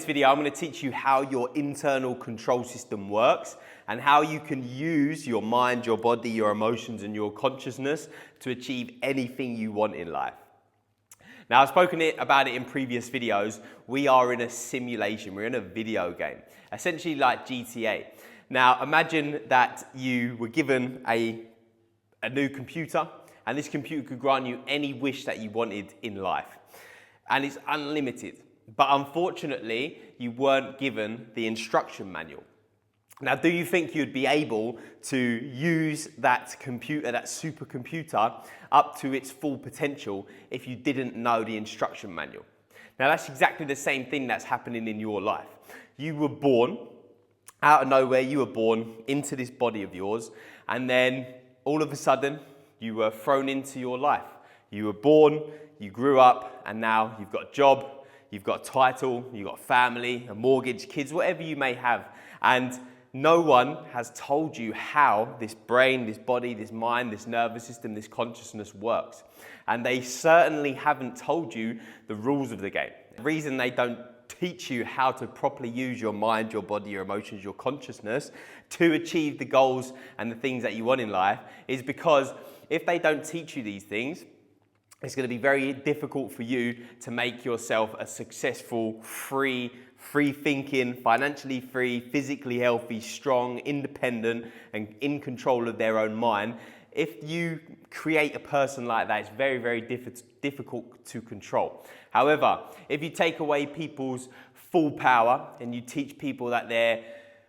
In this video, I'm going to teach you how your internal control system works and how you can use your mind, your body, your emotions, and your consciousness to achieve anything you want in life. Now, I've spoken about it in previous videos. We are in a simulation. We're in a video game, essentially like GTA. Now, imagine that you were given a new computer, and this computer could grant you any wish that you wanted in life. And it's unlimited. But unfortunately, you weren't given the instruction manual. Now, do you think you'd be able to use that computer, that supercomputer, up to its full potential if you didn't know the instruction manual? Now, that's exactly the same thing that's happening in your life. You were born, out of nowhere, you were born into this body of yours, and then all of a sudden, you were thrown into your life. You were born, you grew up, and now you've got a job, you've got a title, you've got a family, a mortgage, kids, whatever you may have. And no one has told you how this brain, this body, this mind, this nervous system, this consciousness works. And they certainly haven't told you the rules of the game. The reason they don't teach you how to properly use your mind, your body, your emotions, your consciousness to achieve the goals and the things that you want in life is because if they don't teach you these things, it's going to be very difficult for you to make yourself a successful, free thinking, financially free, physically healthy, strong, independent, and in control of their own mind. If you create a person like that, it's very, very difficult to control. However, if you take away people's full power and you teach people that they're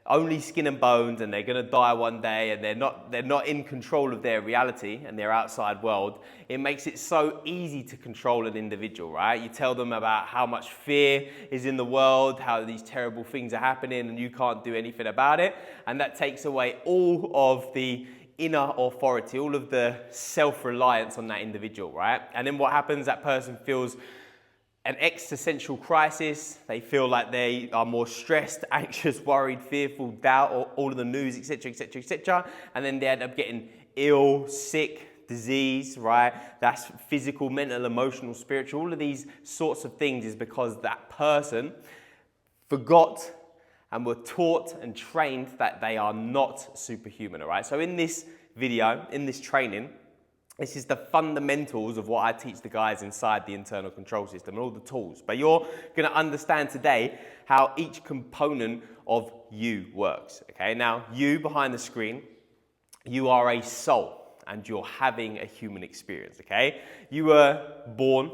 only skin and bones and they're going to die one day and they're not in control of their reality and their outside world, it makes it so easy to control an individual, right? You tell them about how much fear is in the world, how these terrible things are happening and you can't do anything about it, and that takes away all of the inner authority, all of the self-reliance on that individual, right? And then what happens, that person feels an existential crisis. They feel like they are more stressed, anxious, worried, fearful, doubt, all of the news, etc., etc., etc. And then they end up getting ill, sick, disease, right? That's physical, mental, emotional, spiritual. All of these sorts of things is because that person forgot and were taught and trained that they are not superhuman, all right? So in this video, in this training, this is the fundamentals of what I teach the guys inside the internal control system and all the tools. But you're going to understand today how each component of you works. Okay, now you behind the screen, you are a soul and you're having a human experience. Okay, you were born,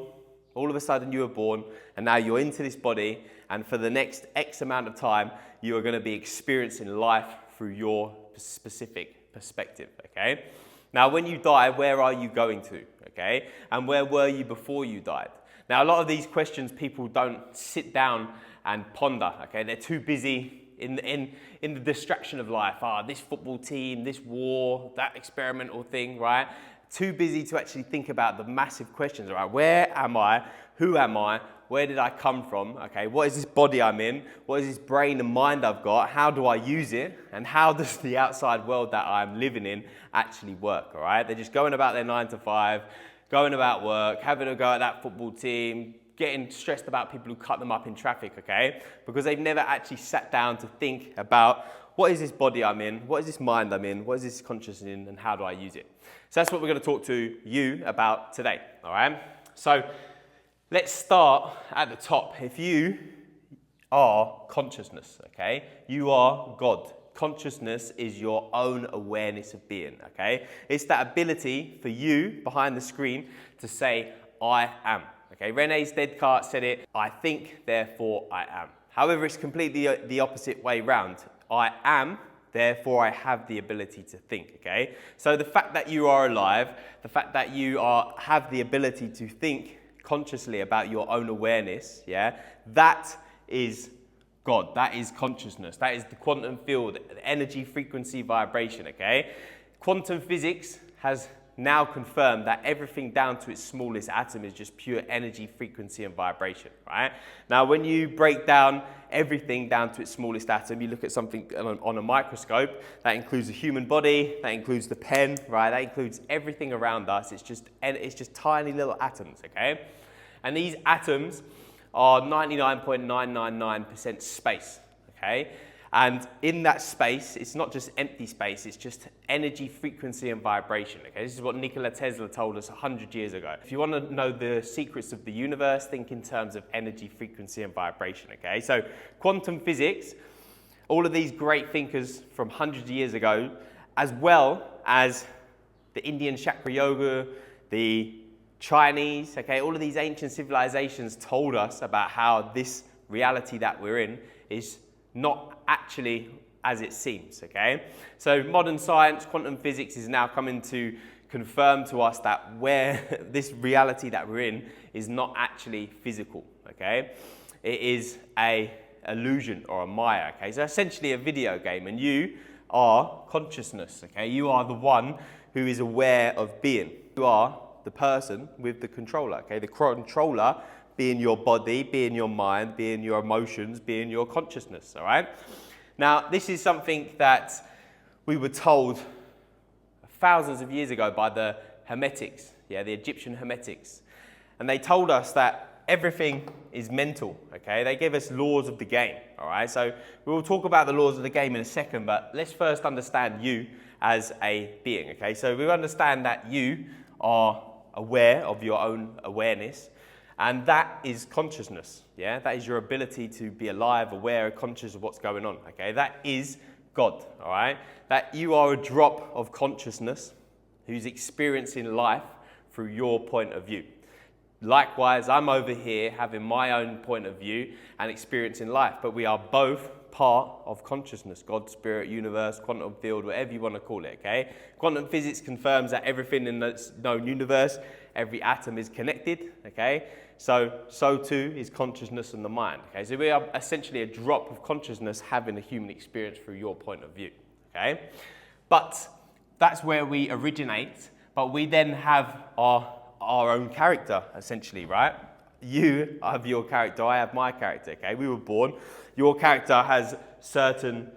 all of a sudden you were born, and now you're into this body, and for the next X amount of time, you are going to be experiencing life through your specific perspective. Okay. Now, when you die, where are you going to, okay? And where were you before you died? Now, a lot of these questions people don't sit down and ponder, okay? They're too busy in the distraction of life. This football team, this war, that experimental thing, right? Too busy to actually think about the massive questions, right? Where am I? Who am I? Where did I come from? Okay, what is this body I'm in? What is this brain and mind I've got? How do I use it? And how does the outside world that I'm living in actually work, all right? They're just going about their 9 to 5, going about work, having a go at that football team, getting stressed about people who cut them up in traffic, okay? Because they've never actually sat down to think about what is this body I'm in? What is this mind I'm in? What is this consciousness in? And how do I use it? So that's what we're going to talk to you about today, all right? So let's start at the top. If you are consciousness, okay? You are God. Consciousness is your own awareness of being, okay? It's that ability for you behind the screen to say, I am, okay? René Descartes said it, I think, therefore I am. However, it's completely the opposite way round. I am, therefore I have the ability to think, okay? So the fact that you are alive, the fact that you have the ability to think consciously about your own awareness, yeah, that is God, that is consciousness, that is the quantum field, energy, frequency, vibration, okay? Quantum physics has now confirmed that everything down to its smallest atom is just pure energy, frequency, and vibration, right? Now, when you break down everything down to its smallest atom, you look at something on a microscope, that includes the human body, that includes the pen, right? That includes everything around us. It's just tiny little atoms, okay? And these atoms are 99.999% space, okay? And in that space, it's not just empty space, it's just energy, frequency, and vibration, okay? This is what Nikola Tesla told us 100 years ago. If you want to know the secrets of the universe, think in terms of energy, frequency, and vibration, okay? So quantum physics, all of these great thinkers from hundreds of years ago, as well as the Indian chakra yoga, the Chinese, okay, all of these ancient civilizations told us about how this reality that we're in is not actually as it seems, okay? So modern science, quantum physics is now coming to confirm to us that where this reality that we're in is not actually physical, okay? It is a illusion or a maya, okay? So essentially a video game, and you are consciousness, okay? You are the one who is aware of being. You are the person with the controller, okay? The controller being your body, being your mind, being your emotions, being your consciousness, all right? Now, this is something that we were told thousands of years ago by the Hermetics, yeah, the Egyptian Hermetics. And they told us that everything is mental, okay? They gave us laws of the game, all right? So we will talk about the laws of the game in a second, but let's first understand you as a being, okay? So we understand that you are aware of your own awareness, and that is consciousness, yeah? That is your ability to be alive, aware, conscious of what's going on, okay? That is God, all right? That you are a drop of consciousness who's experiencing life through your point of view. Likewise, I'm over here having my own point of view and experiencing life, but we are both part of consciousness, God, spirit, universe, quantum field, whatever you want to call it, okay? Quantum physics confirms that everything in the known universe, every atom is connected, okay? So too is consciousness and the mind, okay? So we are essentially a drop of consciousness having a human experience through your point of view, okay? But that's where we originate, but we then have our own character, essentially, right? You have your character, I have my character, okay? We were born. Your character has certain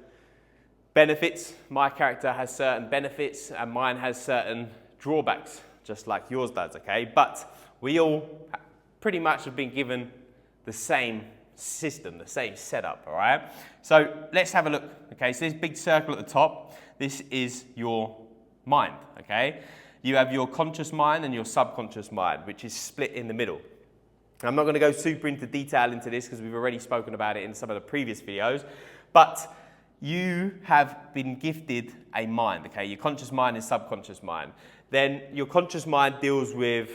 benefits, my character has certain benefits, and mine has certain drawbacks, just like yours does, okay? But we all pretty much have been given the same system, the same setup, all right? So let's have a look, okay? So this big circle at the top, this is your mind, okay? You have your conscious mind and your subconscious mind, which is split in the middle. I'm not going to go super into detail into this because we've already spoken about it in some of the previous videos, but you have been gifted a mind, okay? Your conscious mind and subconscious mind. Then your conscious mind deals with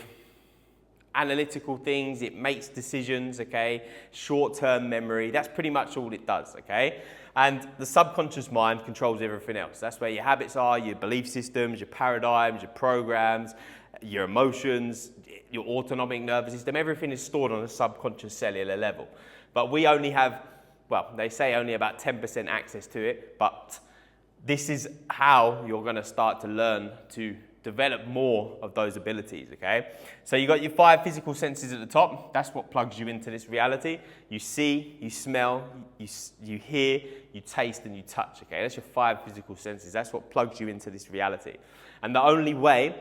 analytical things, it makes decisions, okay? Short-term memory, that's pretty much all it does, okay? And the subconscious mind controls everything else. That's where your habits are, your belief systems, your paradigms, your programs, your emotions, your autonomic nervous system, everything is stored on a subconscious cellular level. But we only have, well, they say only about 10% access to it, but this is how you're going to start to learn to develop more of those abilities, okay? So you got your 5 physical senses at the top. That's what plugs you into this reality. You see, you smell, you hear, you taste, and you touch, okay? That's your 5 physical senses. That's what plugs you into this reality. And the only way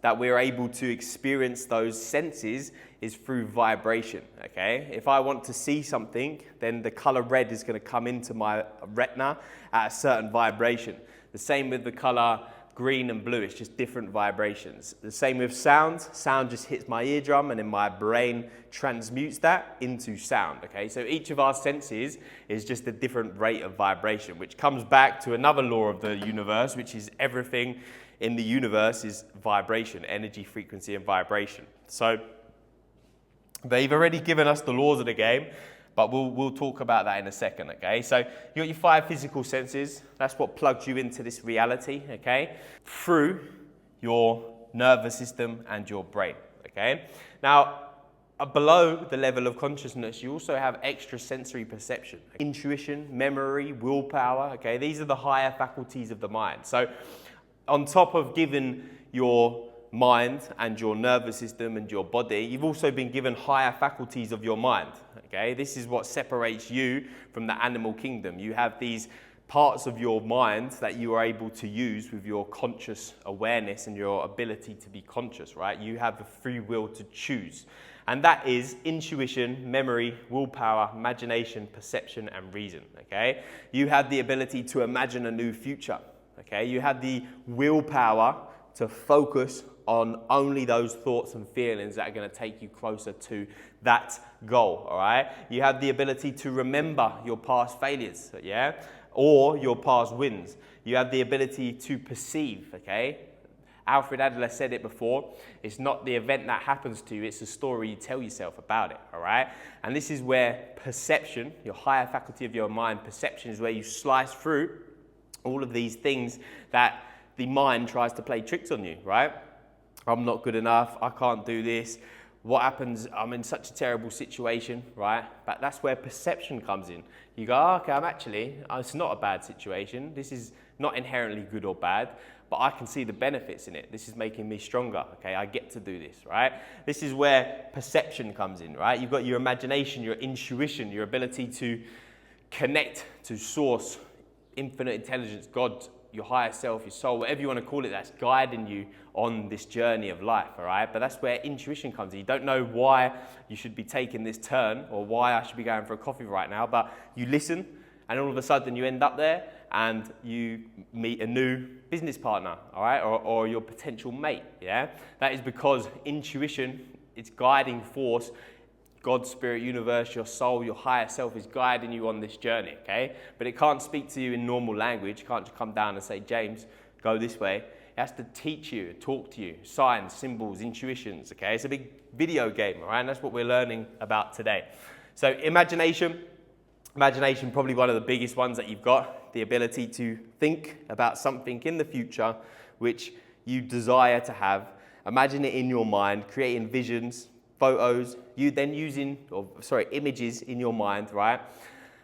that we're able to experience those senses is through vibration, okay? If I want to see something, then the color red is going to come into my retina at a certain vibration. The same with the color green and blue, it's just different vibrations. The same with sound. Sound just hits my eardrum and then my brain transmutes that into sound, okay? So each of our senses is just a different rate of vibration, which comes back to another law of the universe, which is everything in the universe is vibration, energy, frequency, and vibration. So they've already given us the laws of the game, but we'll talk about that in a second, okay? So you got your 5 physical senses. That's what plugs you into this reality, okay? Through your nervous system and your brain, okay? Now, below the level of consciousness, you also have extrasensory perception, intuition, memory, willpower, okay? These are the higher faculties of the mind. So on top of giving your mind and your nervous system and your body, you've also been given higher faculties of your mind, okay? This is what separates you from the animal kingdom. You have these parts of your mind that you are able to use with your conscious awareness and your ability to be conscious, right? You have the free will to choose. And that is intuition, memory, willpower, imagination, perception, and reason, okay? You have the ability to imagine a new future, okay? You have the willpower to focus on only those thoughts and feelings that are going to take you closer to that goal, all right? You have the ability to remember your past failures, yeah? Or your past wins. You have the ability to perceive, okay? Alfred Adler said it before, it's not the event that happens to you, it's the story you tell yourself about it, all right? And this is where perception, your higher faculty of your mind, perception is where you slice through all of these things that the mind tries to play tricks on you, right? I'm not good enough, I can't do this. What happens, I'm in such a terrible situation, right? But that's where perception comes in. You go, oh, okay, it's not a bad situation. This is not inherently good or bad, but I can see the benefits in it. This is making me stronger, okay? I get to do this, right? This is where perception comes in, right? You've got your imagination, your intuition, your ability to connect to source, infinite intelligence, God, your higher self, your soul, whatever you want to call it, that's guiding you on this journey of life, all right? But that's where intuition comes in. You don't know why you should be taking this turn or why I should be going for a coffee right now, but you listen and all of a sudden you end up there and you meet a new business partner, all right? Or your potential mate, yeah? That is because intuition, its guiding force, God, spirit, universe, your soul, your higher self is guiding you on this journey, okay? But it can't speak to you in normal language. It can't just come down and say, James, go this way. It has to teach you, talk to you, signs, symbols, intuitions, okay? It's a big video game, all right? And that's what we're learning about today. So imagination, probably one of the biggest ones that you've got, the ability to think about something in the future which you desire to have. Imagine it in your mind, creating visions, photos, images in your mind, right?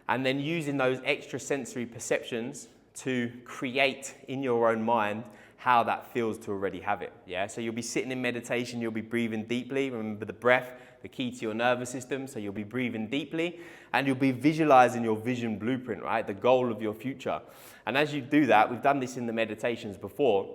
And then using those extrasensory perceptions to create in your own mind how that feels to already have it, yeah? So you'll be sitting in meditation, you'll be breathing deeply. Remember the breath, the key to your nervous system. So you'll be breathing deeply and you'll be visualizing your vision blueprint, right? The goal of your future. And as you do that, we've done this in the meditations before,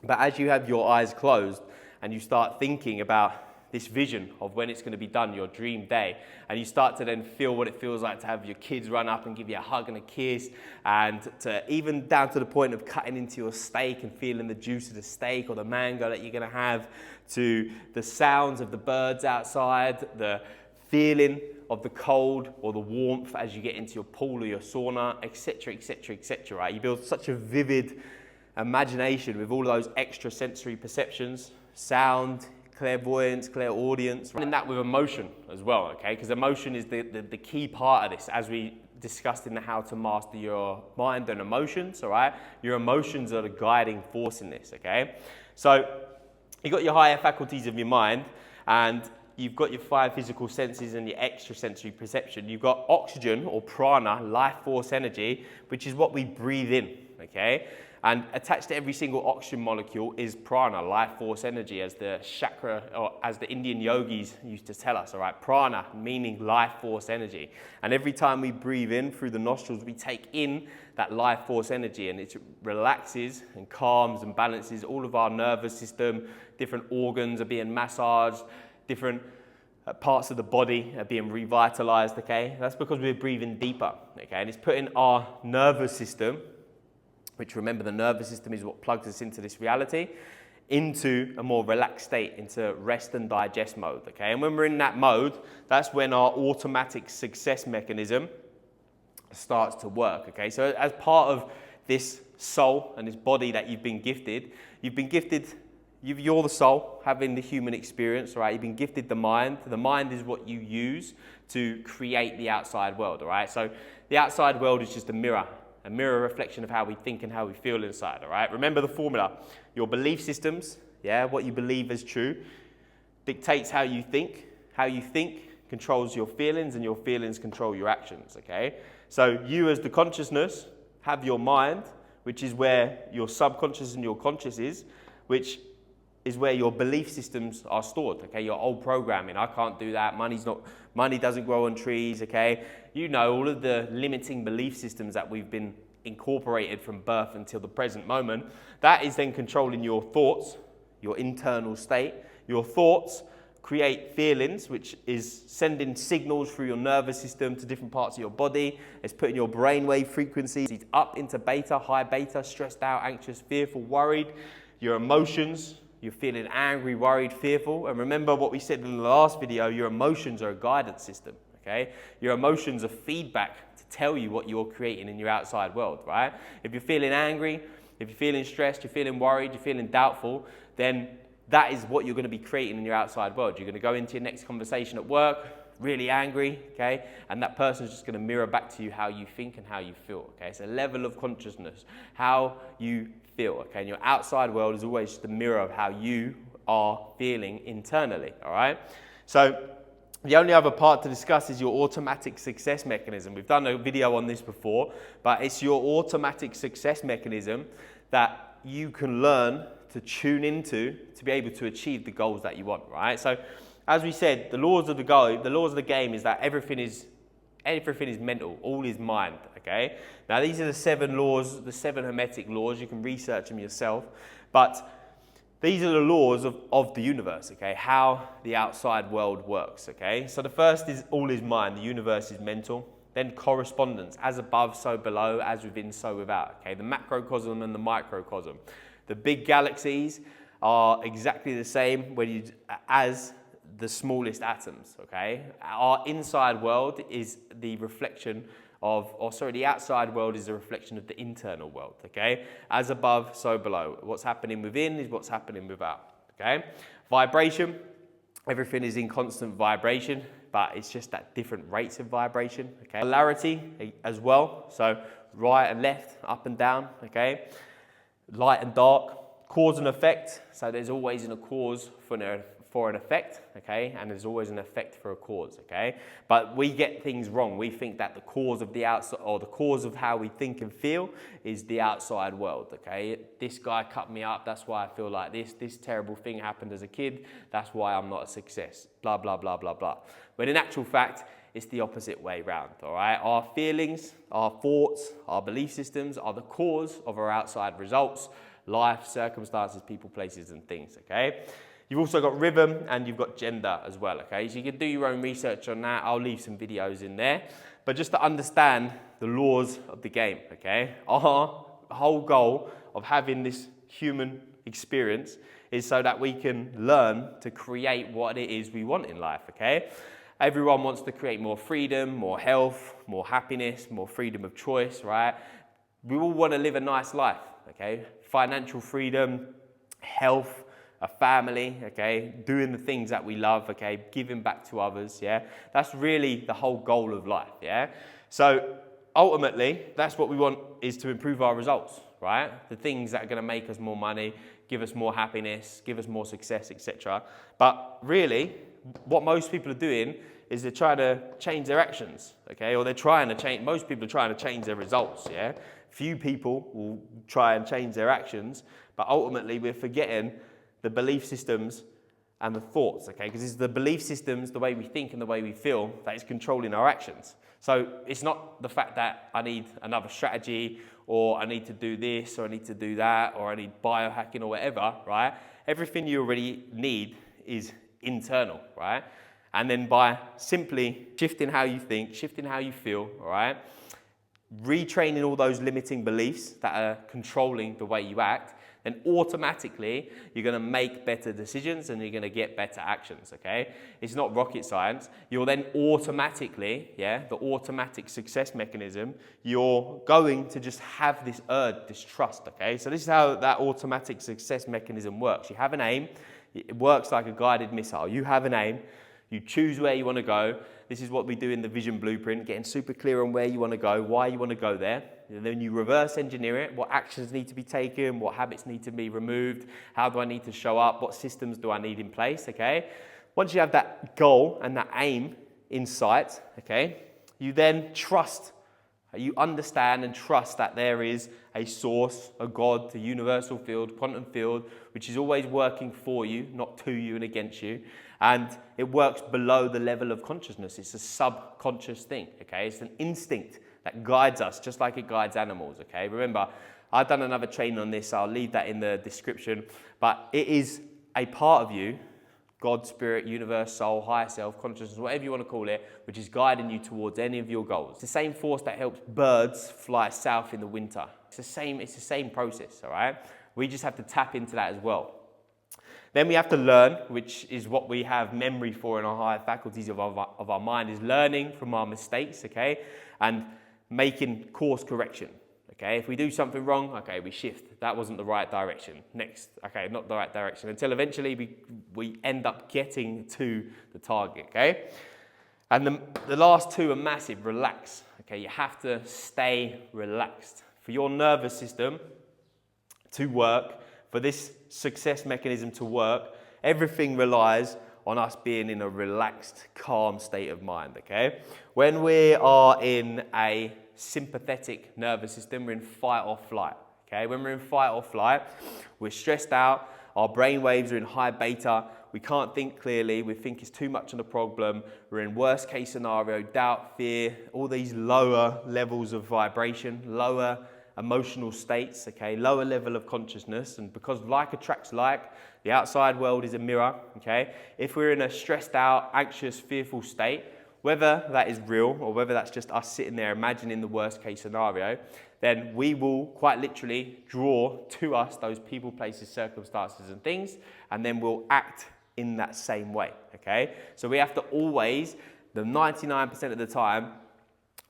but as you have your eyes closed and you start thinking about this vision of when it's going to be done, your dream day, and you start to then feel what it feels like to have your kids run up and give you a hug and a kiss, and to even down to the point of cutting into your steak and feeling the juice of the steak or the mango that you're going to have, to the sounds of the birds outside, the feeling of the cold or the warmth as you get into your pool or your sauna, etc., etc., etc., right? You build such a vivid imagination with all those extrasensory perceptions, sound, clairvoyance, clairaudience, running that with emotion as well, okay? Because emotion is the key part of this, as we discussed in the How to Master Your Mind and Emotions, all right? Your emotions are the guiding force in this, okay? So you've got your higher faculties of your mind, and you've got your 5 physical senses and your extrasensory perception. You've got oxygen or prana, life force energy, which is what we breathe in, okay? And attached to every single oxygen molecule is prana, life force energy, as the chakra, or as the Indian yogis used to tell us, all right? Prana, meaning life force energy. And every time we breathe in through the nostrils, we take in that life force energy, and it relaxes and calms and balances all of our nervous system. Different organs are being massaged, different parts of the body are being revitalized, okay? That's because we're breathing deeper, okay? And it's putting our nervous system, which, remember, the nervous system is what plugs us into this reality, into a more relaxed state, into rest and digest mode, okay? And when we're in that mode, that's when our automatic success mechanism starts to work, okay? So as part of this soul and this body that you're gifted, you're the soul having the human experience, right? You've been gifted the mind. The mind is what you use to create the outside world, all right? So the outside world is just a mirror reflection of how we think and how we feel inside, all right? Remember the formula. Your belief systems, yeah, what you believe is true, dictates how you think. How you think controls your feelings, and your feelings control your actions, okay? So you as the consciousness have your mind, which is where your subconscious and your conscious is, which is where your belief systems are stored, okay? Your old programming, I can't do that, money doesn't grow on trees, okay? You know, all of the limiting belief systems that we've been incorporated from birth until the present moment, that is then controlling your thoughts, your internal state. Your thoughts create feelings, which is sending signals through your nervous system to different parts of your body. It's putting your brainwave frequencies up into beta, high beta, stressed out, anxious, fearful, worried. Your emotions, you're feeling angry, worried, fearful. And remember what we said in the last video, your emotions are a guidance system, okay? Your emotions are feedback to tell you what you're creating in your outside world, right? If you're feeling angry, if you're feeling stressed, you're feeling worried, you're feeling doubtful, then that is what you're going to be creating in your outside world. You're going to go into your next conversation at work, really angry, okay? And that person's just going to mirror back to you how you think and how you feel, okay? It's a level of consciousness, how you feel, okay? And your outside world is always just a mirror of how you are feeling internally, all right? So the only other part to discuss is your automatic success mechanism. We've done a video on this before, but it's your automatic success mechanism that you can learn to tune into to be able to achieve the goals that you want, right? So as we said, the laws of the game is that everything is mental, all is mind, okay? Now these are the 7 laws, the 7 hermetic laws. You can research them yourself, but these are the laws of the universe, okay? How the outside world works, okay? So the first is all is mind, the universe is mental. Then correspondence, as above, so below, as within, so without, okay? The macrocosm and the microcosm. The big galaxies are exactly the same as the smallest atoms, okay? Our inside world is the reflection of, the outside world is a reflection of the internal world, okay? As above, so below. What's happening within is what's happening without, okay? Vibration, everything is in constant vibration, but it's just at different rates of vibration, okay? Polarity as well, so right and left, up and down, okay? Light and dark, cause and effect, so there's always a cause for an effect, okay, and there's always an effect for a cause, okay, but we get things wrong. We think that the cause of the outside, or the cause of how we think and feel, is the outside world, okay. This guy cut me up, that's why I feel like this terrible thing happened as a kid, that's why I'm not a success, blah, blah, blah, blah, blah. But in actual fact, it's the opposite way round, all right? Our feelings, our thoughts, our belief systems are the cause of our outside results, life, circumstances, people, places, and things, okay? You've also got rhythm and you've got gender as well, okay? So you can do your own research on that. I'll leave some videos in there. But just to understand the laws of the game, okay? Our whole goal of having this human experience is so that we can learn to create what it is we want in life, okay? Everyone wants to create more freedom, more health, more happiness, more freedom of choice, right? We all want to live a nice life, okay? Financial freedom, health, a family, okay? Doing the things that we love, okay? Giving back to others, yeah? That's really the whole goal of life, yeah? So ultimately, that's what we want, is to improve our results, right? The things that are going to make us more money, give us more happiness, give us more success, etc. But really, what most people are doing is they're trying to change their actions, okay? Or most people are trying to change their results, yeah? Few people will try and change their actions, but ultimately we're forgetting the belief systems and the thoughts, okay? Because it's the belief systems, the way we think and the way we feel, that is controlling our actions. So it's not the fact that I need another strategy, or I need to do this, or I need to do that, or I need biohacking or whatever, right? Everything you already need is internal, right? And then by simply shifting how you think, shifting how you feel, all right? Retraining all those limiting beliefs that are controlling the way you act, then automatically you're going to make better decisions and you're going to get better actions, okay? It's not rocket science. You'll then automatically, the automatic success mechanism, you're going to just have this this trust, okay? So this is how that automatic success mechanism works. You have an aim. It works like a guided missile. You have an aim. You choose where you want to go. This is what we do in the vision blueprint, getting super clear on where you want to go, why you want to go there. And then you reverse engineer it, what actions need to be taken, what habits need to be removed, how do I need to show up, what systems do I need in place, okay? Once you have that goal and that aim in sight, okay, you then trust, you understand and trust that there is a source, a God, a universal field, quantum field, which is always working for you, not to you and against you. And it works below the level of consciousness. It's a subconscious thing, okay? It's an instinct that guides us, just like it guides animals, okay? Remember, I've done another training on this, so I'll leave that in the description. But it is a part of you God, spirit, universe, soul, higher self, consciousness, whatever you want to call it, which is guiding you towards any of your goals. It's the same force that helps birds fly south in the winter. It's the same process, all right? We just have to tap into that as well. Then we have to learn, which is what we have memory for in our higher faculties of our mind, is learning from our mistakes, okay? And making course correction, okay? If we do something wrong, okay, we shift. That wasn't the right direction. Next, okay, not the right direction. Until eventually we end up getting to the target, okay? And the last two are massive. Relax, okay? You have to stay relaxed. For your nervous system to work, for this success mechanism to work, everything relies on us being in a relaxed, calm state of mind, okay? When we are in a sympathetic nervous system, we're in fight or flight, okay? When we're in fight or flight, we're stressed out, our brain waves are in high beta, we can't think clearly, we think it's too much of a problem, we're in worst case scenario, doubt, fear, all these lower levels of vibration, lower emotional states, okay, lower level of consciousness. And because like attracts like, the outside world is a mirror, okay? If we're in a stressed out, anxious, fearful state, whether that is real or whether that's just us sitting there imagining the worst case scenario, then we will quite literally draw to us those people, places, circumstances and things, and then we'll act in that same way, okay? So we have to always, the 99% of the time,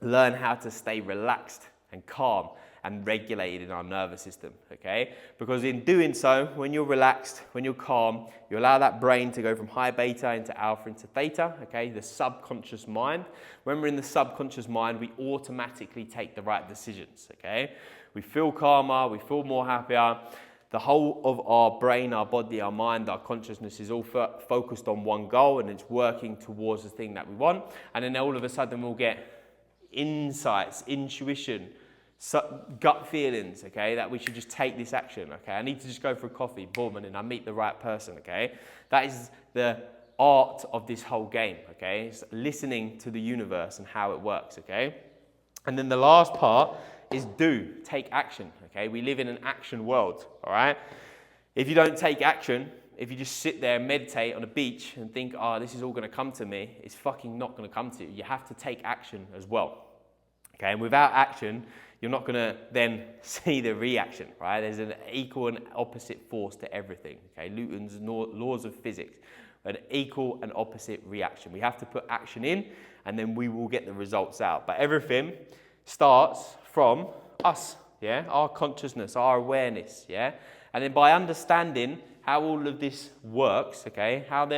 learn how to stay relaxed and calm and regulated in our nervous system, okay? Because in doing so, when you're relaxed, when you're calm, you allow that brain to go from high beta into alpha into theta, okay? The subconscious mind. When we're in the subconscious mind, we automatically take the right decisions, okay? We feel calmer, we feel more happier. The whole of our brain, our body, our mind, our consciousness is all focused on one goal, and it's working towards the thing that we want. And then all of a sudden we'll get insights, intuition, gut feelings, okay, that we should just take this action, okay? I need to just go for a coffee, boom, and then I meet the right person, okay? That is the art of this whole game, okay? It's listening to the universe and how it works, okay? And then the last part is take action, okay? We live in an action world, all right? If you don't take action, if you just sit there and meditate on a beach and think, oh, this is all gonna come to me, it's fucking not gonna come to you. You have to take action as well, okay? And without action, you're not going to then see the reaction, right? There's an equal and opposite force to everything, okay? Newton's laws of physics, an equal and opposite reaction. We have to put action in, and then we will get the results out. But everything starts from us, yeah? Our consciousness, our awareness, yeah? And then by understanding how all of this works, okay? How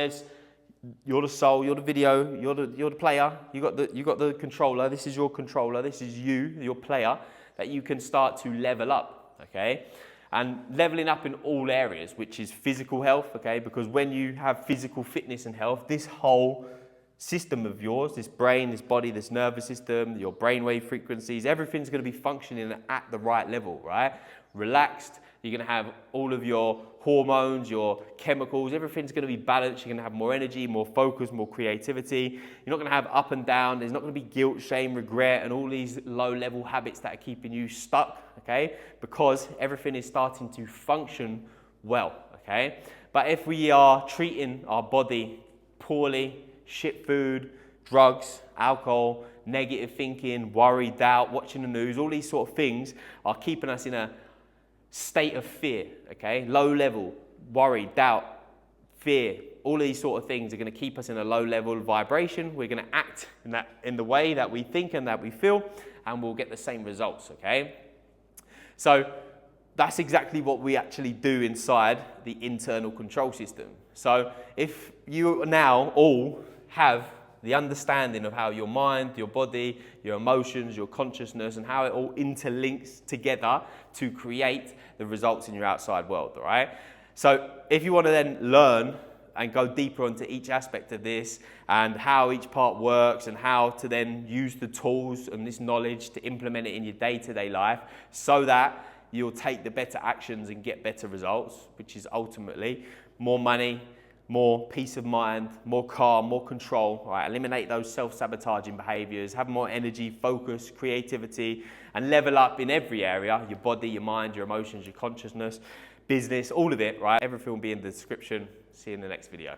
you're the soul, you're the video, you're the player, you got the controller, this is your controller, this is you, your player, that you can start to level up, okay? And leveling up in all areas, which is physical health, okay? Because when you have physical fitness and health, this whole system of yours, this brain, this body, this nervous system, your brainwave frequencies, everything's gonna be functioning at the right level, right? Relaxed, you're gonna have all of your hormones, your chemicals, everything's gonna be balanced. You're gonna have more energy, more focus, more creativity. You're not gonna have up and down. There's not gonna be guilt, shame, regret, and all these low-level habits that are keeping you stuck, okay? Because everything is starting to function well, okay? But if we are treating our body poorly, shit food, drugs, alcohol, negative thinking, worry, doubt, watching the news, all these sort of things are keeping us in a state of fear, okay? Low level, worry, doubt, fear, all these sort of things are going to keep us in a low level vibration. We're going to act in the way that we think and that we feel, and we'll get the same results, okay? So that's exactly what we actually do inside the internal control system. So if you now all have the understanding of how your mind, your body, your emotions, your consciousness, and how it all interlinks together to create the results in your outside world, all right? So if you want to then learn and go deeper into each aspect of this and how each part works and how to then use the tools and this knowledge to implement it in your day-to-day life so that you'll take the better actions and get better results, which is ultimately more money, more peace of mind, more calm, more control, right? Eliminate those self-sabotaging behaviors, have more energy, focus, creativity, and level up in every area, your body, your mind, your emotions, your consciousness, business, all of it, right? Everything will be in the description. See you in the next video.